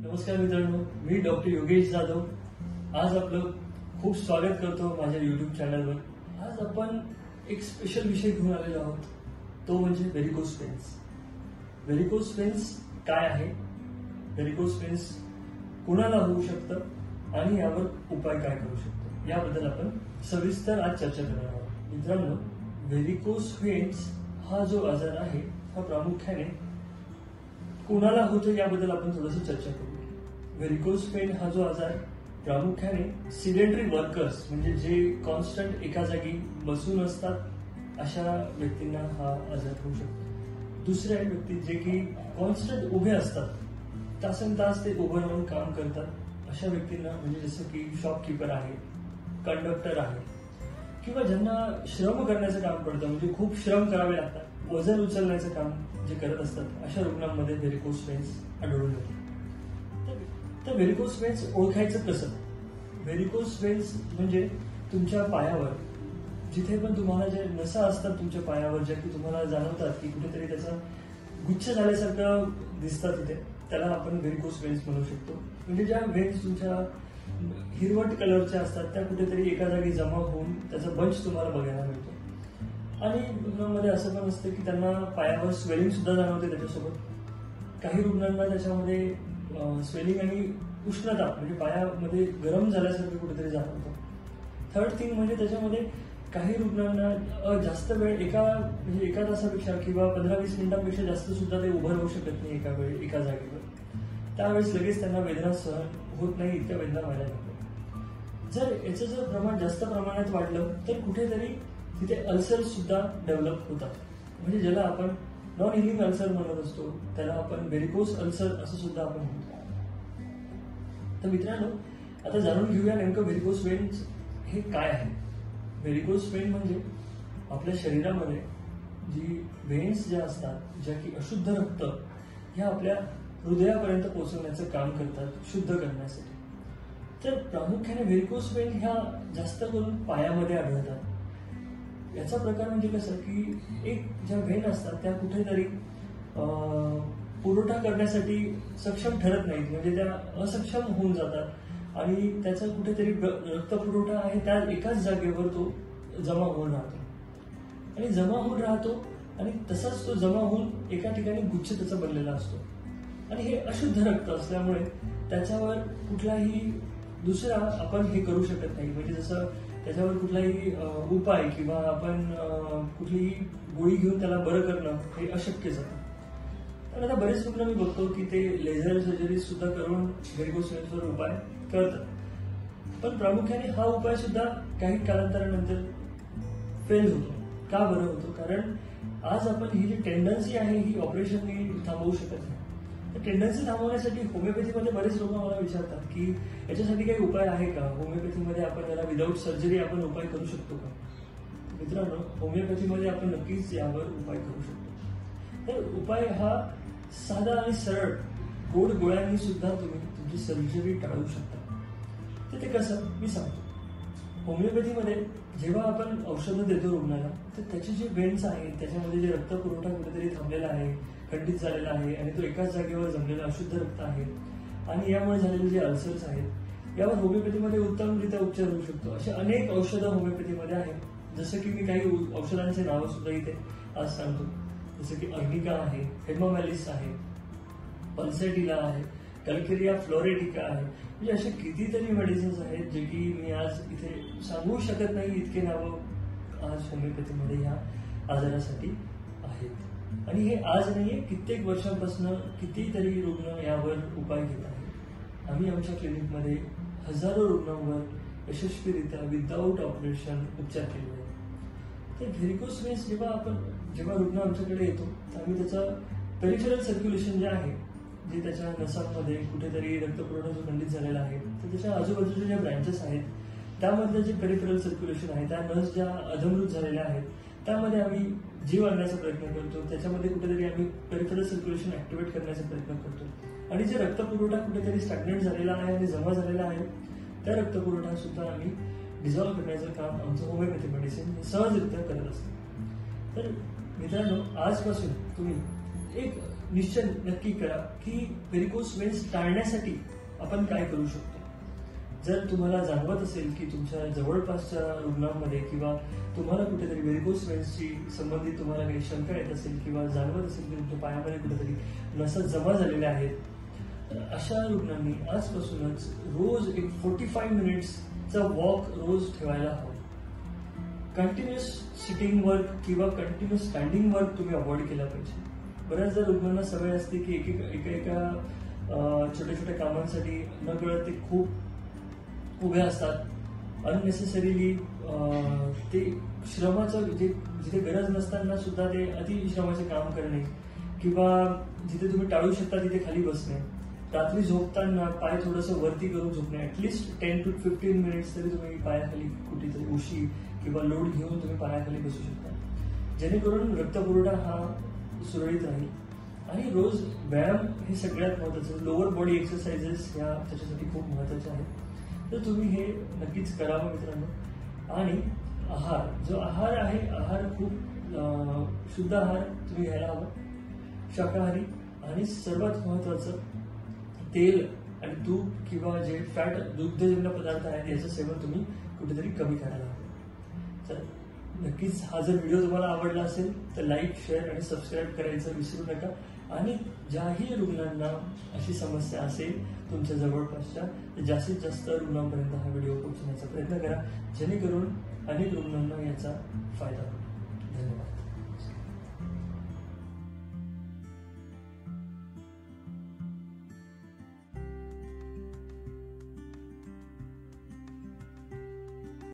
नमस्कार मित्रांनो, मी डॉक्टर योगेश जाधव. आज आपलं खूप स्वागत करतो माझ्या YouTube चॅनलवर. आज आपण एक स्पेशल विषय घेऊन आलेलो आहोत, तो म्हणजे व्हेरिकोज व्हेन्स. व्हेरिकोज व्हेन्स काय आहे, व्हेरिकोज व्हेन्स कुणाला होऊ शकतं आणि यावर उपाय काय करू शकतो, याबद्दल आपण सविस्तर आज चर्चा करणार आहोत. मित्रांनो, व्हेरिकोज व्हेन्स हा जो आजार आहे हा प्रामुख्याने कुणाला होतो याबद्दल आपण थोडंसं चर्चा करू. व्हेरिकोज व्हेन हा जो आजार प्रामुख्याने सिडेंटरी वर्कर्स म्हणजे जे कॉन्स्टंट एका जागी बसून असतात अशा व्यक्तींना हा आजार होऊ शकतो. दुसऱ्या व्यक्ती जे की कॉन्स्टंट उभे असतात, तासन तास ते उभं राहून काम करतात अशा व्यक्तींना, म्हणजे जसं की शॉपकीपर आहे, कंडक्टर आहे, किंवा ज्यांना श्रम करण्याचं काम पडतं, म्हणजे खूप श्रम करावे लागतात, वजन उचलण्याचं काम जे करत असतात अशा रुग्णांमध्ये व्हेरिकोज व्हेन्स आढळून येतो. तर व्हेरिकोज व्हेन्स ओळखायचं कसं? व्हेरिकोज व्हेन्स म्हणजे तुमच्या पायावर जिथे पण तुम्हाला जे नसा असतात तुमच्या पायावर, ज्या की तुम्हाला जाणवतात की कुठेतरी त्याचा गुच्छ झाल्यासारखं दिसतात, तिथे त्याला आपण व्हेरिकोज व्हेन्स म्हणू शकतो. म्हणजे ज्या व्हेन्स तुमच्या हिरवट कलरच्या असतात त्या कुठेतरी एका जागी जमा होऊन त्याचा बंच तुम्हाला बघायला मिळतो. आणि रुग्णांमध्ये असं पण असतं की त्यांना पायावर स्वेलिंग सुद्धा जाणवते. त्याच्यासोबत काही रुग्णांना त्याच्यामध्ये स्वेलिंग आणि उष्णता म्हणजे पायामध्ये गरम झाल्यासारखं कुठेतरी जाणवतं. थर्ड थिंग म्हणजे त्याच्यामध्ये काही रुग्णांना जास्त वेळ एका तासापेक्षा किंवा 15-20 मिनिटांपेक्षा जास्त सुद्धा ते उभं राहू शकत नाही एका जागेवर. त्यावेळेस लगेच त्यांना वेदना सहन होत नाही, इतक्या वेदना व्हायला लागतात. याचं प्रमाण जास्त प्रमाणात वाढलं तर कुठेतरी तिथे अल्सर सुद्धा डेव्हलप होतात. म्हणजे ज्याला आपण नॉन हिलिंग अल्सर म्हणत असतो त्याला आपण व्हेरिकोज अल्सर असं सुद्धा आपण म्हणतो. तर मित्रांनो, आता जाणून घेऊया नेमकं व्हेरिकोज व्हेन्स हे काय आहे. व्हेरिकोज व्हेन म्हणजे आपल्या शरीरामध्ये जी व्हेन्स ज्या असतात, ज्या की अशुद्ध रक्त ह्या आपल्या हृदयापर्यंत पोहोचवण्याचं काम करतात, शुद्ध करण्यासाठी. तर प्रामुख्याने व्हेरिकोज व्हेन ह्या जास्त करून पायामध्ये आढळतात. याचा प्रकार म्हणजे कसं की एक ज्या व्हेन असतात त्या कुठेतरी पुरवठा करण्यासाठी सक्षम ठरत नाहीत, म्हणजे त्या असक्षम होऊन जातात आणि त्याचा कुठेतरी रक्तपुरवठा आहे त्या एकाच जागेवर तो जमा होऊन राहतो आणि तसाच तो जमा होऊन एका ठिकाणी गुच्छ त्याचा बनलेला असतो. आणि हे अशुद्ध रक्त असल्यामुळे त्याच्यावर कुठलाही दुसरा आपण हे करू शकत नाही, म्हणजे जसं त्याच्यावर कुठलाही उपाय किंवा आपण कुठलीही गोळी घेऊन त्याला बरं करणं हे अशक्यच आहे. पण आता बरेच रुग्ण मी बघतो की ते लेझर सर्जरी सुद्धा करून व्हेरिकोज व्हेन्सवर उपाय करतात. पण प्रामुख्याने हा उपाय सुद्धा काही कालांतरानंतर फेल होतो. का बरं होतो? कारण आज आपण ही जी टेंडन्सी आहे ही ऑपरेशनने थांबवू शकत नाही. टेंडन्सी थांबवण्यासाठी होमिओपॅथीमध्ये बरेच लोक मला विचारतात की याच्यासाठी काही उपाय आहे का, होमिओपॅथीमध्ये आपण याला विदाऊट सर्जरी आपण उपाय करू शकतो का? मित्रांनो, होमिओपॅथीमध्ये आपण नक्कीच यावर उपाय करू शकतो. तर उपाय हा साधा आणि सरळ गोड गोळ्यांनी सुद्धा तुम्ही तुमची सर्जरी टाळू शकता. तर ते कसं मी सांगतो. होमिओपॅथीमध्ये जेव्हा आपण औषधं देतो रुग्णाला, तर त्याचे जे व्हेन्स आहेत त्याच्यामध्ये जे रक्तपुरवठा कुठेतरी थांबलेला आहे, खंडित झालेला आहे आणि तो एकाच जागेवर जमलेला अशुद्ध रक्त आहे आणि यामुळे झालेले जे अल्सर्स आहेत यावर होमिओपॅथीमध्ये उत्तमरित्या उपचार होऊ शकतो. असे अनेक औषधं होमिओपॅथीमध्ये आहेत, जसं की मी काही औषधांचे नावं सुद्धा इथे आज सांगतो. जसं की अर्निका आहे, हेमोमॅलिस आहे, पल्सेटिला आहे, कॅल्केरिया फ्लोरेटिका आहे. म्हणजे असे कितीतरी मेडिसिन्स आहेत जे की मी आज इथे सांगू शकत नाही, इतके नावं आज होमिओपॅथीमध्ये ह्या आजारासाठी आहेत. आणि हे आज नाहीये, कित्येक वर्षांपासून कितीतरी रुग्ण यावर उपाय घेत आहेत. आम्ही आमच्या क्लिनिकमध्ये हजारो रुग्णांवर यशस्वीरित्या विदाऊट ऑपरेशन उपचार केले आहेत. तर व्हेरिकोज व्हेन्स जेव्हा रुग्ण आमच्याकडे येतो तर आम्ही त्याचं पेरिफेरल सर्क्युलेशन जे आहे, जे त्याच्या नसांमध्ये कुठेतरी रक्तपुरवठा जो खंडित झालेला आहे तर त्याच्या आजूबाजूच्या ज्या ब्रँचेस आहेत त्यामधलं जे पेरिफेरल सर्क्युलेशन आहे, त्या नस ज्या अधमृत झालेल्या आहेत त्यामध्ये आम्ही जीव आणण्याचा प्रयत्न करतो. त्याच्यामध्ये कुठेतरी आम्ही पेरिफेरल सर्क्युलेशन ऍक्टिव्हेट करण्याचा प्रयत्न करतो आणि जे रक्तपुरवठा कुठेतरी स्टॅग्नेट झालेला आहे आणि जमा झालेला आहे त्या रक्तपुरवठा सुद्धा आम्ही डिझॉल्व्ह करण्याचं काम आमचं होमिओपॅथी मेडिसिन सहजरित्या करत असतं. तर मित्रांनो, आजपासून तुम्ही एक निश्चय नक्की करा की व्हेरिकोस वेन्स टाळण्यासाठी आपण काय करू शकतो. जर तुम्हाला जाणवत असेल की तुमच्या जवळपासच्या रुग्णांमध्ये किंवा तुम्हाला कुठेतरी व्हेरिकोस वेन्सची संबंधित तुम्हाला काही शंका येत असेल किंवा जाणवत असेल की तुमच्या पायामध्ये कुठेतरी नसा जमा झालेल्या आहेत, तर अशा रुग्णांनी आजपासूनच रोज एक 45 मिनिट्सचा वॉक रोज ठेवायला हवा. कंटिन्युअस सिटिंग वर्क किंवा कंटिन्युअस स्टँडिंग वर्क तुम्ही अवॉइड केला पाहिजे. बऱ्याचदा रुग्णांना सवय असते की एका छोट्या छोट्या कामांसाठी न कळत ते खूप उभे असतात. अननेसेसरीली ते श्रमाचं जिथे गरज नसताना सुद्धा ते अतिश्रमाचे काम करणे किंवा जिथे तुम्ही टाळू शकता तिथे खाली बसणे, रात्री झोपताना पाय थोडंसं वरती करून झोपणे, ऍटलिस्ट 10 to 15 मिनिट्स तरी तुम्ही पायाखाली कुठेतरी उशी किंवा लोड घेऊन तुम्ही पायाखाली बसू शकता, जेणेकरून रक्तपुरवठा हा सुरळीत राहील. आणि रोज व्यायाम हे सगळ्यात महत्त्वाचं. लोअर बॉडी एक्सरसाइजेस ह्या त्याच्यासाठी खूप महत्त्वाच्या आहेत. तर तुम्ही हे नक्कीच करावं मित्रांनो. आणि आहार, जो आहार आहे, आहार खूप शुद्ध आहार तुम्ही घ्यायला हवा, शाकाहारी. आणि सर्वात महत्त्वाचं तेल आणि तूप किंवा जे फॅट दुग्धजन्य पदार्थ आहेत याचं सेवन तुम्ही कुठेतरी कमी करायला हवं. तर नक्कीच हा जर व्हिडिओ तुम्हाला आवडला असेल तर लाईक, शेअर आणि सबस्क्राईब करायचं विसरू नका. आणि ज्याही रुग्णांना अशी समस्या असेल तुमच्या जवळपासच्या, तर जास्तीत जास्त रुग्णांपर्यंत हा व्हिडिओ पोहोचवण्याचा प्रयत्न करा, जेणेकरून अनेक रुग्णांना याचा फायदा होईल. धन्यवाद.